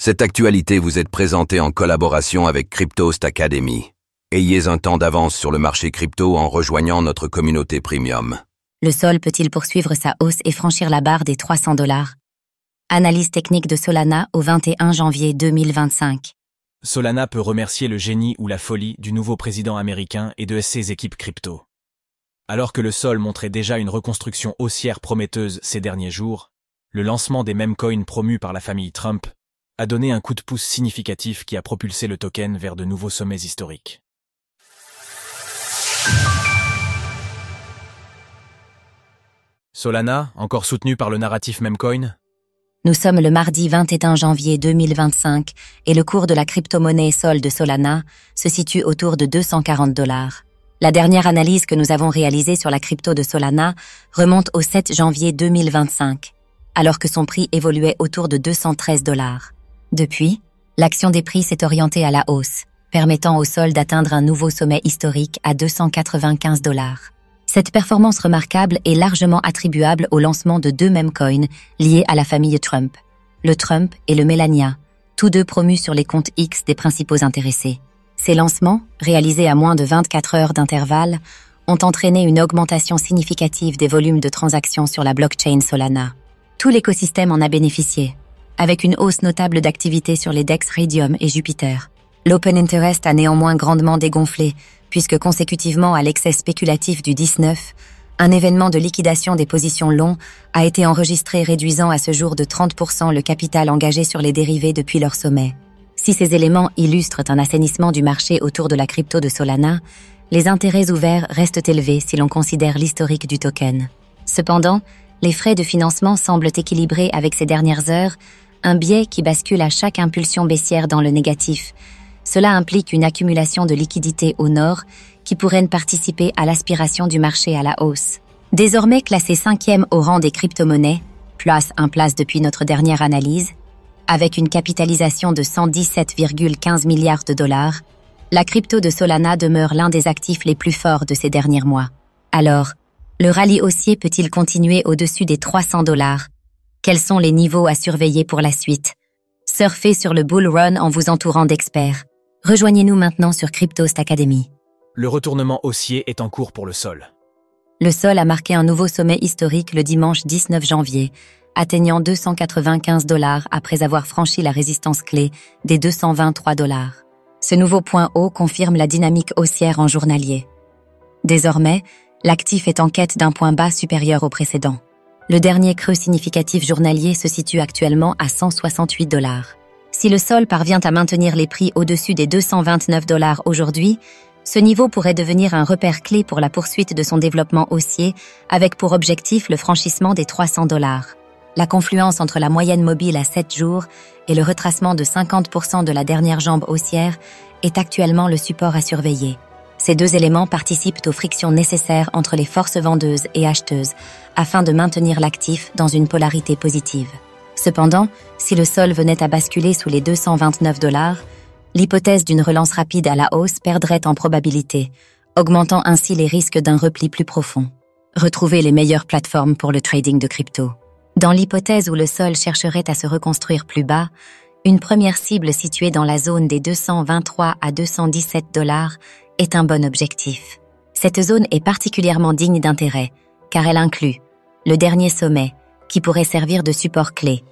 Cette actualité vous est présentée en collaboration avec Cryptost Academy. Ayez un temps d'avance sur le marché crypto en rejoignant notre communauté premium. Le sol peut-il poursuivre sa hausse et franchir la barre des 300 $? Analyse technique de Solana au 21 janvier 2025. Solana peut remercier le génie ou la folie du nouveau président américain et de ses équipes crypto. Alors que le sol montrait déjà une reconstruction haussière prometteuse ces derniers jours, le lancement des meme coins promus par la famille Trump a donné un coup de pouce significatif qui a propulsé le token vers de nouveaux sommets historiques. Solana, encore soutenu par le narratif memecoin? Nous sommes le mardi 21 janvier 2025 et le cours de la crypto-monnaie Sol de Solana se situe autour de 240 $. La dernière analyse que nous avons réalisée sur la crypto de Solana remonte au 7 janvier 2025, alors que son prix évoluait autour de 213 $. Depuis, l'action des prix s'est orientée à la hausse, permettant au Sol d'atteindre un nouveau sommet historique à 295 $. Cette performance remarquable est largement attribuable au lancement de deux memecoins liés à la famille Trump, le Trump et le Melania, tous deux promus sur les comptes X des principaux intéressés. Ces lancements, réalisés à moins de 24 heures d'intervalle, ont entraîné une augmentation significative des volumes de transactions sur la blockchain Solana. Tout l'écosystème en a bénéficié, avec une hausse notable d'activité sur les DEX Raydium et Jupiter. L'open interest a néanmoins grandement dégonflé, puisque consécutivement à l'excès spéculatif du 19, un événement de liquidation des positions longs a été enregistré réduisant à ce jour de 30% le capital engagé sur les dérivés depuis leur sommet. Si ces éléments illustrent un assainissement du marché autour de la crypto de Solana, les intérêts ouverts restent élevés si l'on considère l'historique du token. Cependant, les frais de financement semblent équilibrés avec ces dernières heures, un biais qui bascule à chaque impulsion baissière dans le négatif. Cela implique une accumulation de liquidités au nord qui pourraient participer à l'aspiration du marché à la hausse. Désormais classé 5e au rang des crypto-monnaies, place depuis notre dernière analyse, avec une capitalisation de 117,15 milliards $, la crypto de Solana demeure l'un des actifs les plus forts de ces derniers mois. Alors, le rallye haussier peut-il continuer au-dessus des 300 $? Quels sont les niveaux à surveiller pour la suite? Surfez sur le bull run en vous entourant d'experts. Rejoignez-nous maintenant sur Cryptost Academy. Le retournement haussier est en cours pour le sol. Le sol a marqué un nouveau sommet historique le dimanche 19 janvier, atteignant 295 $ après avoir franchi la résistance clé des 223 $. Ce nouveau point haut confirme la dynamique haussière en journalier. Désormais, l'actif est en quête d'un point bas supérieur au précédent. Le dernier creux significatif journalier se situe actuellement à 168 $. Si le sol parvient à maintenir les prix au-dessus des 229 $ aujourd'hui, ce niveau pourrait devenir un repère clé pour la poursuite de son développement haussier, avec pour objectif le franchissement des 300 $. La confluence entre la moyenne mobile à 7 jours et le retracement de 50% de la dernière jambe haussière est actuellement le support à surveiller. Ces deux éléments participent aux frictions nécessaires entre les forces vendeuses et acheteuses afin de maintenir l'actif dans une polarité positive. Cependant, si le sol venait à basculer sous les 229 $, l'hypothèse d'une relance rapide à la hausse perdrait en probabilité, augmentant ainsi les risques d'un repli plus profond. Retrouvez les meilleures plateformes pour le trading de crypto. Dans l'hypothèse où le sol chercherait à se reconstruire plus bas, une première cible située dans la zone des 223 à 217 $ est un bon objectif. Cette zone est particulièrement digne d'intérêt, car elle inclut le dernier sommet, qui pourrait servir de support clé,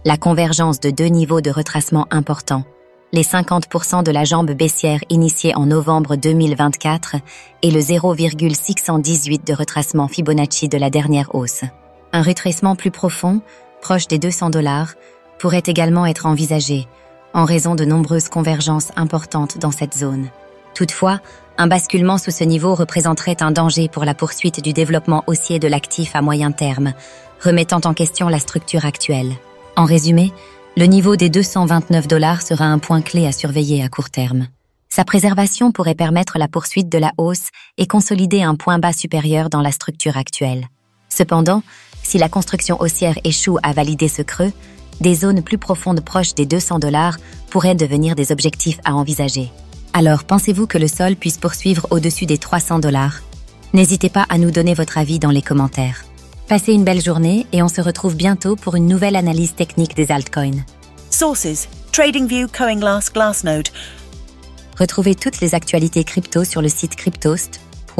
la convergence de deux niveaux de retracement importants, les 50% de la jambe baissière initiée en novembre 2024 et le 0,618 de retracement Fibonacci de la dernière hausse. Un rétrécissement plus profond, proche des 200 $, pourrait également être envisagé, en raison de nombreuses convergences importantes dans cette zone. Toutefois, un basculement sous ce niveau représenterait un danger pour la poursuite du développement haussier de l'actif à moyen terme, remettant en question la structure actuelle. En résumé, le niveau des 229 $ sera un point clé à surveiller à court terme. Sa préservation pourrait permettre la poursuite de la hausse et consolider un point bas supérieur dans la structure actuelle. Cependant, si la construction haussière échoue à valider ce creux, des zones plus profondes proches des 200 $ pourraient devenir des objectifs à envisager. Alors, pensez-vous que le sol puisse poursuivre au-dessus des 300 $? N'hésitez pas à nous donner votre avis dans les commentaires. Passez une belle journée et on se retrouve bientôt pour une nouvelle analyse technique des altcoins. Sources: TradingView, CoinGlass, Glassnode. Retrouvez toutes les actualités crypto sur le site cryptost.fr.